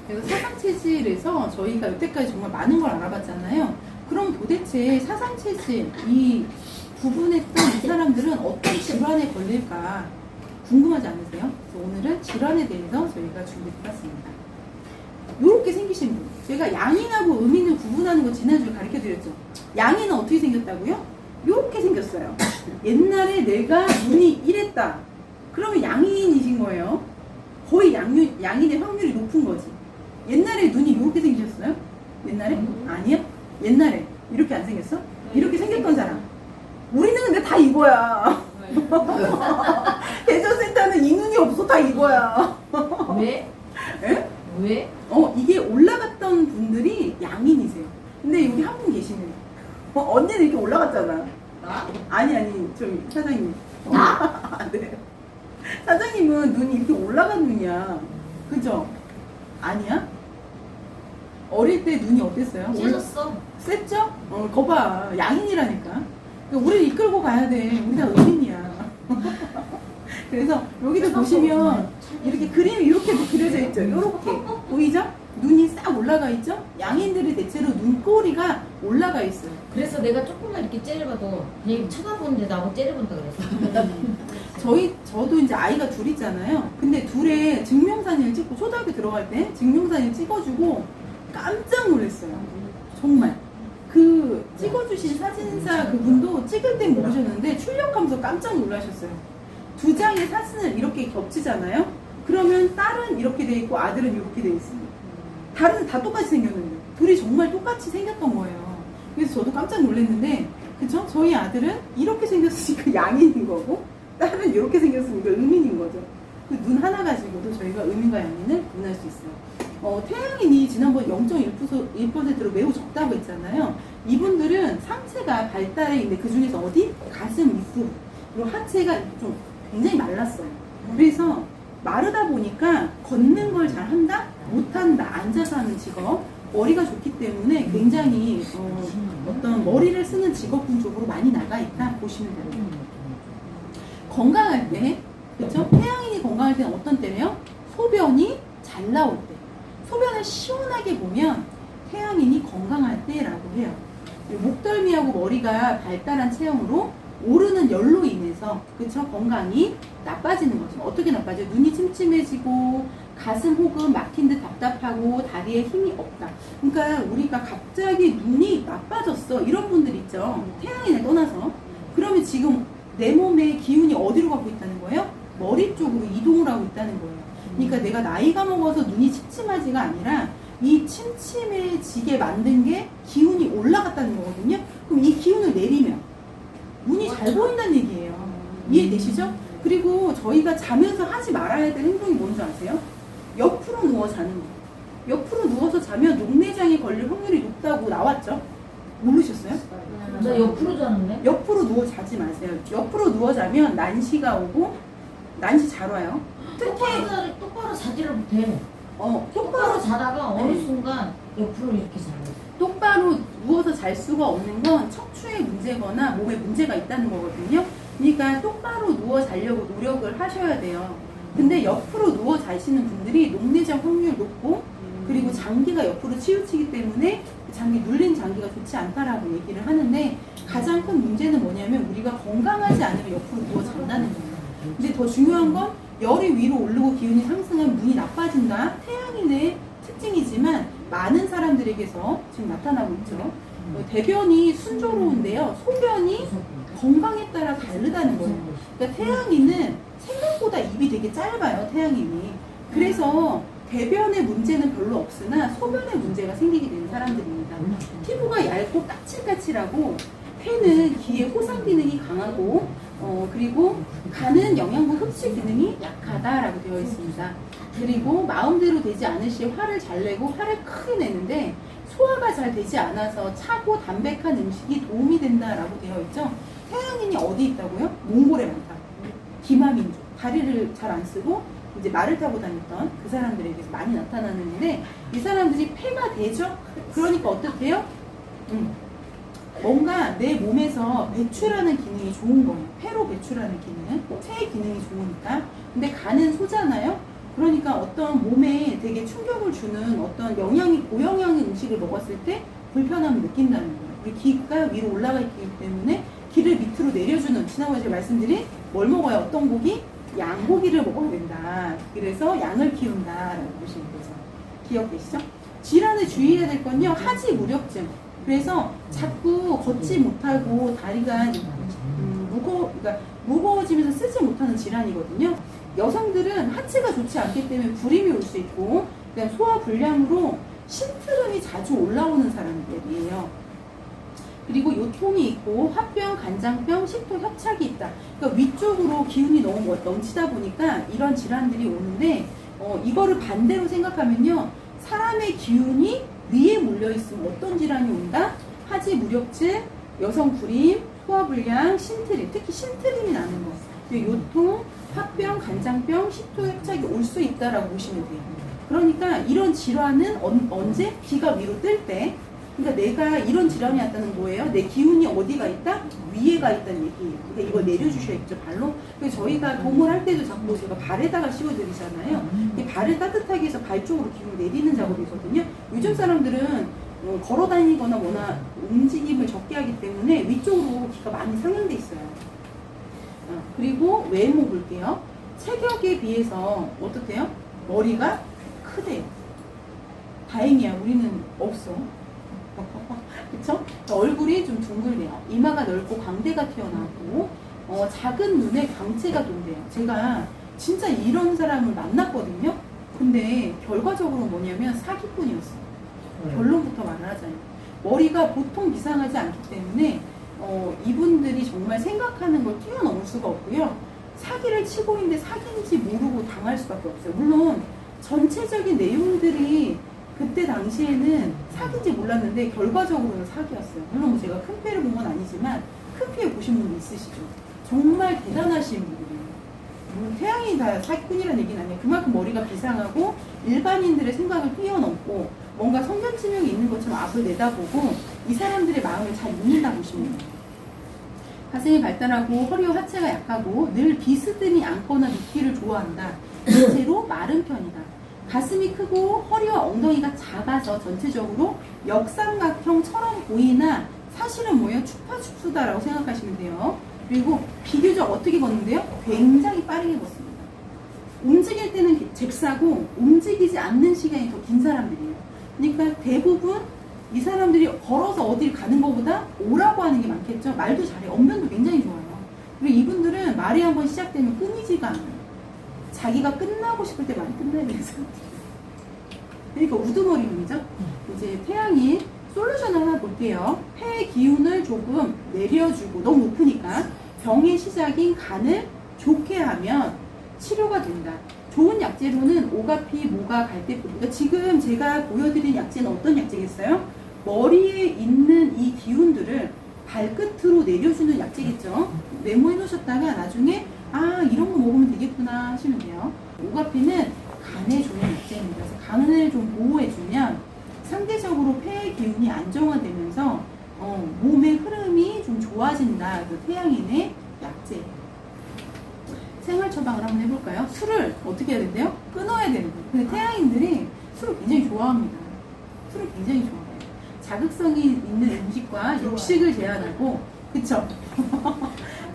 그래서 사상체질에서 저희가 여태까지 정말 많은 걸 알아봤잖아요. 그럼 도대체 사상체질, 이 구분했던 이 사람들은 어떤 질환에 걸릴까 궁금하지 않으세요? 그래서 오늘은 질환에 대해서 저희가 준비해봤습니다. 이렇게 생기신 분, 제가 양인하고 음인을 구분하는 거 지난주에 가르쳐드렸죠. 양인은 어떻게 생겼다고요? 이렇게 생겼어요. 옛날에 내가 눈이 이랬다. 그러면 양인이신 거예요. 거의 양인의 확률이 높은 거지. 옛날에 눈이 이렇게 생기셨어요? 옛날에? 아니요? 옛날에 이렇게 안 생겼어? 이렇게 생겼던 사람. 우리는 근데 다 이거야. 대전센터는 이 눈이 없어. 다 이거야. 왜? 에? 왜? 이게 올라갔던 분들이 양인이세요. 근데 여기 한 분 계시네. 언니는 이렇게 올라갔잖아. 나? 아니, 저기 사장님. 나? 네. 사장님은 눈이 이렇게 올라간 눈이야. 그죠? 아니야? 어릴 때 눈이 어땠어요? 찢었어. 셌죠? 거봐. 양인이라니까. 우리를 이끌고 가야 돼. 우리 다 의인이야. 그래서 여기도 보시면 이렇게 그림이 이렇게 그려져 있죠. 이렇게. 보이죠? 눈이 싹 올라가 있죠? 양인들이 대체로 눈꼬리가 올라가 있어요. 그래서 내가 조금만 이렇게 째려봐도 그냥 쳐다보는데 나하고 째려본다 그랬어. 저도 이제 아이가 둘 있잖아요. 근데 둘의 증명사진을 찍고 초등학교 들어갈 때 증명사진 찍어주고 깜짝 놀랐어요. 정말. 그 찍어주신 사진사 그분도 찍을 땐 모르셨는데 출력하면서 깜짝 놀라셨어요. 두 장의 사진을 이렇게 겹치잖아요. 그러면 딸은 이렇게 돼 있고 아들은 이렇게 돼 있습니다. 다른 다 똑같이 생겼는데 둘이 정말 똑같이 생겼던 거예요. 그래서 저도 깜짝 놀랐는데, 그쵸? 저희 아들은 이렇게 생겼으니까 양인인 거고 딸은 이렇게 생겼으니까 음인인 거죠. 그 눈 하나 가지고도 저희가 음인과 양인을 구분할 수 있어요. 태양인이 지난번 0.1%로 매우 적다고 했잖아요. 이분들은 상체가 발달해 있는데 그 중에서 어디? 가슴 윗부분. 그리고 하체가 좀 굉장히 말랐어요. 그래서 마르다 보니까 걷는 걸 잘 한다? 못한다. 앉아서 하는 직업. 머리가 좋기 때문에 굉장히 어떤 머리를 쓰는 직업군 쪽으로 많이 나가 있다 보시면 돼요. 건강할 때, 그렇죠? 태양인이 건강할 때는 어떤 때래요? 소변이 잘 나올 때. 소변을 시원하게 보면 태양인이 건강할 때라고 해요. 목덜미하고 머리가 발달한 체형으로 오르는 열로 인해서, 그쵸? 건강이 나빠지는 거죠. 어떻게 나빠져요? 눈이 침침해지고 가슴 혹은 막힌 듯 답답하고 다리에 힘이 없다. 그러니까 우리가 갑자기 눈이 나빠졌어. 이런 분들 있죠. 태양인을 떠나서. 그러면 지금 내 몸의 기운이 어디로 가고 있다는 거예요? 머리 쪽으로 이동을 하고 있다는 거예요. 그러니까 내가 나이가 먹어서 눈이 침침하지가 아니라 이 침침해지게 만든 게 기운이 올라갔다는 거거든요. 그럼 이 기운을 내리면 눈이 잘 보인다는 얘기예요. 이해되시죠? 그리고 저희가 자면서 하지 말아야 될 행동이 뭔지 아세요? 옆으로 누워 자는 거. 옆으로 누워서 자면 녹내장에 걸릴 확률이 높다고 나왔죠? 모르셨어요? 나 옆으로 자는데? 옆으로 누워 자지 마세요. 옆으로 누워 자면 난시가 오고 난시 잘 와요. 특히 똑바로 자지를 못해. 똑바로 똑바로 자다가 어느 네. 순간 옆으로 이렇게 자요. 똑바로 누워서 잘 수가 없는 건 척추에 문제거나 몸에 문제가 있다는 거거든요. 그러니까 똑바로 누워 자려고 노력을 하셔야 돼요. 근데 옆으로 누워 자시는 분들이 녹내장 확률 높고, 그리고 장기가 옆으로 치우치기 때문에 장기 눌린 장기가 좋지 않다라고 얘기를 하는데, 가장 큰 문제는 뭐냐면 우리가 건강하지 않으면 옆으로 누워 잔다는 거예요. 근데 더 중요한 건 열이 위로 오르고 기운이 상승하면 눈이 나빠진다. 태양인의 특징이지만 많은 사람들에게서 지금 나타나고 있죠. 대변이 순조로운데요. 소변이 건강에 따라 다르다는 거예요. 그러니까 태양인은 생각보다 입이 되게 짧아요. 태양인이. 그래서 대변의 문제는 별로 없으나 소변의 문제가 생기게 되는 사람들입니다. 피부가 얇고 까칠까칠하고 폐는 기의 호상 기능이 강하고 그리고 간은 영양분 흡수 기능이 약하다라고 되어 있습니다. 그리고 마음대로 되지 않을 시 화를 잘 내고 화를 크게 내는데 소화가 잘 되지 않아서 차고 담백한 음식이 도움이 된다라고 되어 있죠. 태양인이 어디 있다고요? 몽골에 많다. 기마민족. 다리를 잘 안 쓰고 이제 말을 타고 다녔던 그 사람들에게서 많이 나타나는데, 이 사람들이 폐가 되죠? 그러니까 어떻게요? 뭔가 내 몸에서 배출하는 기능이 좋은 거예요. 폐로 배출하는 기능, 체의 기능이 좋으니까. 근데 간은 소잖아요. 그러니까 어떤 몸에 되게 충격을 주는 어떤 영양이 고영양의 음식을 먹었을 때 불편함을 느낀다는 거예요. 우리 기가 위로 올라가 있기 때문에 기를 밑으로 내려주는, 지난번에 제가 말씀드린 뭘 먹어야 어떤 고기? 양고기를 먹어야 된다. 그래서 양을 키운다라고 보시면 되죠. 기억되시죠? 질환에 주의해야 될 건요, 하지 무력증. 그래서 자꾸 걷지 못하고 다리가 그러니까 무거워지면서 쓰지 못하는 질환이거든요. 여성들은 하체가 좋지 않기 때문에 불임이 올 수 있고, 그다음 소화 불량으로 신트름이 자주 올라오는 사람들이에요. 그리고 요통이 있고 화병, 간장병, 식도 협착이 있다. 그러니까 위쪽으로 기운이 너무 넘치다 보니까 이런 질환들이 오는데, 이거를 반대로 생각하면요, 사람의 기운이 위에 몰려 있으면 어떤 질환이 온다? 하지 무력증, 여성 불임, 소화불량, 신트림, 특히 신트림이 나는 거. 요통, 화병, 간장병, 식도 협착이 올 수 있다라고 보시면 돼요. 그러니까 이런 질환은 언제? 기가 위로 뜰 때. 그러니까 내가 이런 질환이 왔다는 거예요. 내 기운이 어디가 있다? 위에가 있다는 얘기예요. 그러니까 이걸 내려주셔야겠죠, 발로. 그래서 저희가 도모를 할 때도 자꾸 제가 발에다가 씌워드리잖아요. 이 발을 따뜻하게 해서 발 쪽으로 기운을 내리는 작업이거든요. 요즘 사람들은 걸어 다니거나 워낙 움직임을 적게 하기 때문에 위쪽으로 기가 많이 상향돼 있어요. 그리고 외모 볼게요. 체격에 비해서 어떻대요? 머리가 크대요. 다행이야, 우리는 없어. 그쵸? 얼굴이 좀 둥글대요. 이마가 넓고 광대가 튀어나오고, 작은 눈에 광채가 돈대요. 제가 진짜 이런 사람을 만났거든요. 근데 결과적으로 뭐냐면 사기꾼이었어요. 결론부터 말을 하자면 머리가 보통 이상하지 않기 때문에 이분들이 정말 생각하는 걸 뛰어넘을 수가 없고요. 사기를 치고 있는데 사기인지 모르고 당할 수밖에 없어요. 물론 전체적인 내용들이 그때 당시에는 사기인지 몰랐는데 결과적으로는 사기였어요. 물론 뭐 제가 큰 피해를 본 건 아니지만 큰 피해 보신 분도 있으시죠. 정말 대단하신 분들이에요. 태양이 다 사기꾼이라는 얘기는 아니에요. 그만큼 머리가 비상하고 일반인들의 생각을 뛰어넘고 뭔가 성견지명이 있는 것처럼 앞을 내다보고 이 사람들의 마음을 잘 읽는다 보시면 돼요. 가슴이 발달하고 허리와 하체가 약하고 늘 비스듬히 앉거나 눕기를 좋아한다. 대체로 마른 편이다. 가슴이 크고 허리와 엉덩이가 작아서 전체적으로 역삼각형처럼 보이나 사실은 뭐예요? 축파축수다라고 생각하시면 돼요. 그리고 비교적 어떻게 걷는데요? 굉장히 빠르게 걷습니다. 움직일 때는 잽싸고 움직이지 않는 시간이 더 긴 사람들이에요. 그러니까 대부분 이 사람들이 걸어서 어딜 가는 것보다 오라고 하는 게 많겠죠. 말도 잘해요. 언변도 굉장히 좋아요. 그리고 이분들은 말이 한번 시작되면 끊이지가 않아요. 자기가 끝나고 싶을 때 말이 끝나야 되는 사람들. 그러니까 우두머리놈이죠. 이제 태양이 솔루션을 하나 볼게요. 폐의 기운을 조금 내려주고, 너무 높으니까 병의 시작인 간을 좋게 하면 치료가 된다. 좋은 약재로는 오가피, 모가, 갈대뿌리. 그러니까 지금 제가 보여드린 약재는 어떤 약재겠어요? 머리에 있는 이 기운들을 발끝으로 내려주는 약재겠죠. 메모해 놓으셨다가 나중에 이런 거 먹으면 되겠구나 하시면 돼요. 오가피는 간에 좋은 약재입니다. 그래서 간을 좀 보호해주면 상대적으로 폐의 기운이 안정화되면서 몸의 흐름이 좀 좋아진다. 그 태양인의 약재예요. 생활 처방을 한번 해볼까요? 술을 어떻게 해야 된대요? 끊어야 되는 거예요. 근데 태양인들이 술을 굉장히 좋아합니다. 술을 굉장히 좋아해요. 자극성이 있는 음식과 육식을 제한하고, 그쵸?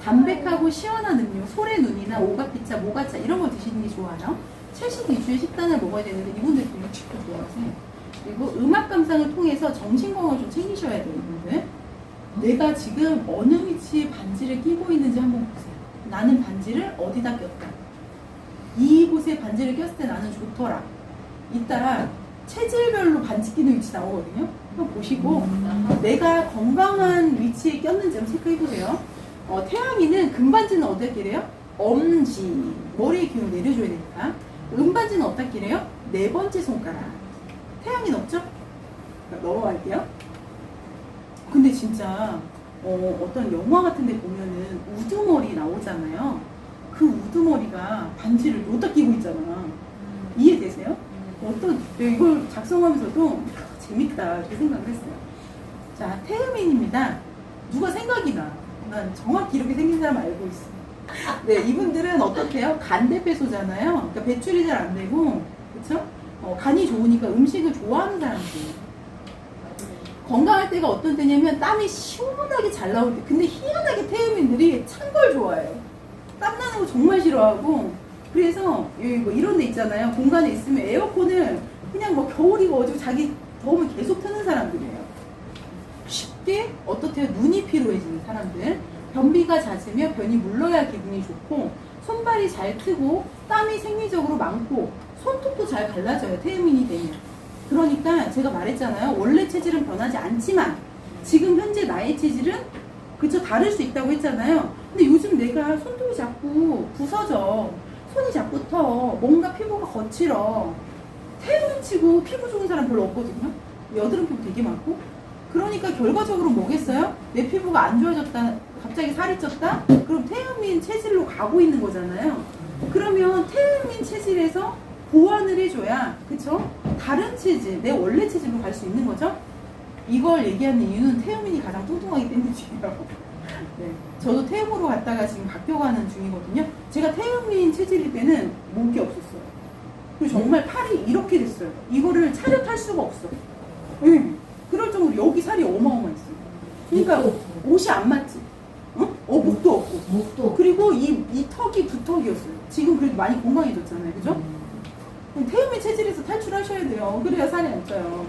담백하고 시원한 음료, 소래 눈이나 오가피차, 모가차 이런 거 드시는 게 좋아요. 채식 위주의 식단을 먹어야 되는데 이분들 육식도 좋아하세요. 그리고 음악 감상을 통해서 정신 건강을 좀 챙기셔야 돼요, 이분들. 내가 지금 어느 위치에 반지를 끼고 있는지 한번 보세요. 나는 반지를 어디다 꼈다. 이곳에 반지를 꼈을 때 나는 좋더라. 이따라 체질별로 반지 끼는 위치 나오거든요. 한번 보시고 내가 건강한 위치에 꼈는지 한번 체크해보세요. 태양이는 금반지는 어디다 끼래요? 엄지, 머리에 기운을 내려줘야 되니까. 음반지는 어디다 끼래요? 네 번째 손가락. 태양이 없죠? 넘어갈게요. 근데 진짜 어떤 영화 같은 데 보면은 우두머리 나오잖아요. 그 우두머리가 반지를 여기다 끼고 있잖아. 이해되세요? 이걸 작성하면서도 재밌다 이렇게 생각을 했어요. 자, 태음인입니다. 누가 생각이 나. 난 정확히 이렇게 생긴 사람 알고 있어. 네, 이분들은 어떻게요? 간대배소잖아요. 그러니까 배출이 잘 안 되고, 그쵸? 간이 좋으니까 음식을 좋아하는 사람들이에요. 건강할 때가 어떤 때냐면 땀이 시원하게 잘 나올 때. 근데 희한하게 태음인들이 찬 걸 좋아해요. 땀 나는 거 정말 싫어하고. 그래서 뭐 이런 데 있잖아요. 공간에 있으면 에어컨을 그냥 뭐 겨울이고 어쩌고 자기 더우면 계속 트는 사람들이에요. 쉽게 어떻게 눈이 피로해지는 사람들. 변비가 잦으며 변이 물러야 기분이 좋고, 손발이 잘 트고 땀이 생리적으로 많고 손톱도 잘 갈라져요. 태음인이 되면. 그러니까 제가 말했잖아요. 원래 체질은 변하지 않지만 지금 현재 나의 체질은 그쵸 다를 수 있다고 했잖아요. 근데 요즘 내가 손톱이 자꾸 부서져, 손이 자꾸 터, 뭔가 피부가 거칠어. 태음인 치고 피부 좋은 사람 별로 없거든요. 여드름 피부 되게 많고. 그러니까 결과적으로 뭐겠어요? 내 피부가 안 좋아졌다, 갑자기 살이 쪘다? 그럼 태음인 체질로 가고 있는 거잖아요. 그러면 태음인 체질에서 보완을 해줘야, 그쵸? 다른 체질, 내 원래 체질로 갈 수 있는 거죠? 이걸 얘기하는 이유는 태음인이 가장 뚱뚱하기 때문이에요. 네. 저도 태음으로 갔다가 지금 바뀌어가는 중이거든요. 제가 태음인 체질일 때는 목이 없었어요. 그리고 정말 팔이 이렇게 됐어요. 이거를 차렷할 수가 없어. 네. 그럴 정도로 여기 살이 어마어마했어요. 그러니까 옷이 안 맞지. 목도 없고. 목도. 그리고 이 턱이 두턱이었어요. 지금 그래도 많이 건강해졌잖아요. 그죠? 태음인 체질에서 탈출하셔야 돼요. 그래야 살이 안 쪄요.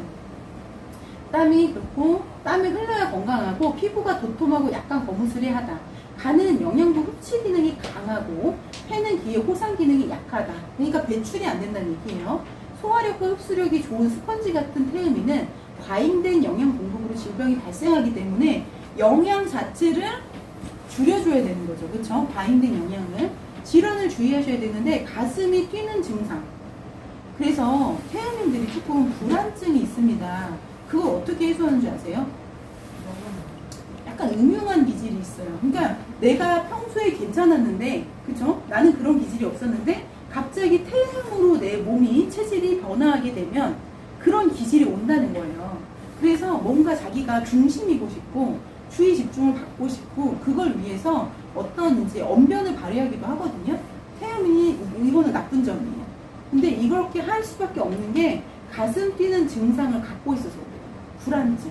땀이 그렇고, 땀이 흘러야 건강하고, 피부가 도톰하고 약간 거무스레하다. 간은 영양분 흡수 기능이 강하고, 폐는 기의 호상 기능이 약하다. 그러니까 배출이 안 된다는 얘기예요. 소화력과 흡수력이 좋은 스펀지 같은 태음인은 과잉된 영양 공급으로 질병이 발생하기 때문에 영양 자체를 줄여줘야 되는 거죠. 그쵸? 과잉된 영양을. 질환을 주의하셔야 되는데, 가슴이 뛰는 증상. 그래서 태음인들이 조금 불안증이 있습니다. 그걸 어떻게 해소하는 줄 아세요? 약간 음흉한 기질이 있어요. 그러니까 내가 평소에 괜찮았는데, 그쵸? 나는 그런 기질이 없었는데 갑자기 태음으로 내 몸이 체질이 변화하게 되면 그런 기질이 온다는 거예요. 그래서 뭔가 자기가 중심이고 싶고 주의 집중을 받고 싶고 그걸 위해서 어떤 이제 언변을 발휘하기도 하거든요. 태음이 이거는 나쁜 점이에요. 근데 이렇게 할 수밖에 없는 게 가슴 뛰는 증상을 갖고 있어서 그래요. 불안증,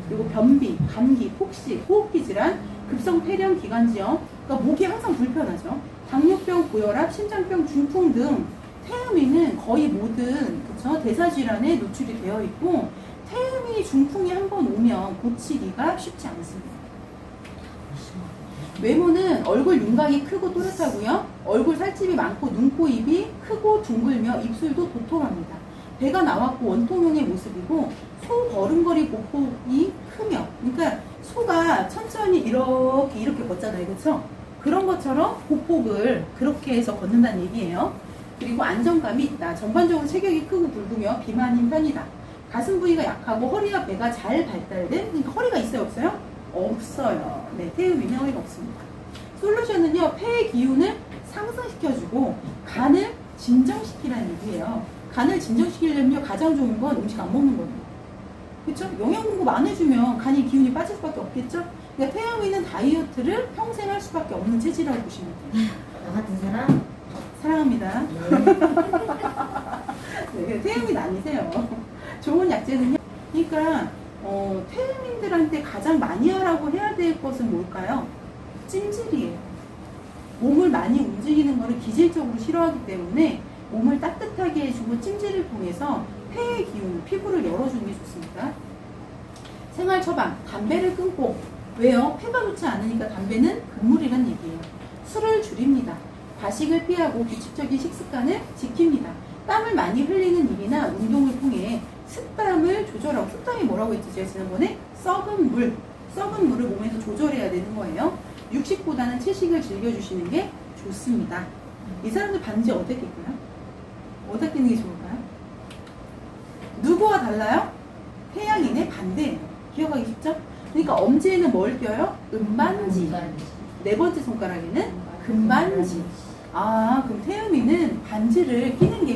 그리고 변비, 감기, 폭식, 호흡기 질환, 급성 폐렴, 기관지염, 그러니까 목이 항상 불편하죠. 당뇨병, 고혈압, 심장병, 중풍 등 태음인은 거의 모든 그쵸? 대사질환에 노출이 되어 있고 태음이 중풍이 한번 오면 고치기가 쉽지 않습니다. 외모는 얼굴 윤곽이 크고 또렷하고요. 얼굴 살집이 많고 눈, 코, 입이 크고 둥글며 입술도 도톰합니다. 배가 나왔고 원통형의 모습이고 소 걸음걸이 보폭이 크며, 그러니까 소가 천천히 이렇게 걷잖아요. 그렇죠? 그런 것처럼 보폭을 그렇게 해서 걷는다는 얘기예요. 그리고 안정감이 있다. 전반적으로 체격이 크고 굵으며 비만인 편이다. 가슴 부위가 약하고 허리와 배가 잘 발달된, 그러니까 허리가 있어요, 없어요? 없어요. 네, 태음인은 허리가 없습니다. 솔루션은요, 폐의 기운을 상승시켜주고 간을 진정시키라는 얘기예요. 간을 진정시키려면 가장 좋은 건 음식 안 먹는 거예요. 그쵸? 영양 공급 안 해주면 간이 기운이 빠질 수밖에 없겠죠? 그러니까 태음인은 다이어트를 평생 할 수밖에 없는 체질이라고 보시면 돼요. 나 같은 사람? 사랑합니다. 네, 태음인 아니세요. 좋은 약재는요. 그러니까 태음인들한테 가장 많이 하라고 해야 될 것은 뭘까요? 찜질이에요. 몸을 많이 움직이는 것을 기질적으로 싫어하기 때문에 몸을 따뜻하게 해주고 찜질을 통해서 폐의 기운, 피부를 열어주는 게 좋습니다. 생활 처방, 담배를 끊고, 왜요? 폐가 좋지 않으니까 담배는 금물이란 얘기예요. 술을 줄입니다. 과식을 피하고 규칙적인 식습관을 지킵니다. 땀을 많이 흘리는 일이나 운동을 통해 습담을 조절하고, 습담이 뭐라고 했죠? 제가 지난번에 썩은 물을 몸에서 조절해야 되는 거예요. 육식보다는 채식을 즐겨주시는 게 좋습니다. 이 사람들 반지 어떻게 낄까요? 어디다 끼는 게 좋을까요? 누구와 달라요? 태양인의 반대예요. 기억하기 쉽죠? 그러니까 엄지에는 뭘 껴요? 은반지. 네 번째 손가락에는 금반지. 아, 그럼 태음이는 반지를 끼는 게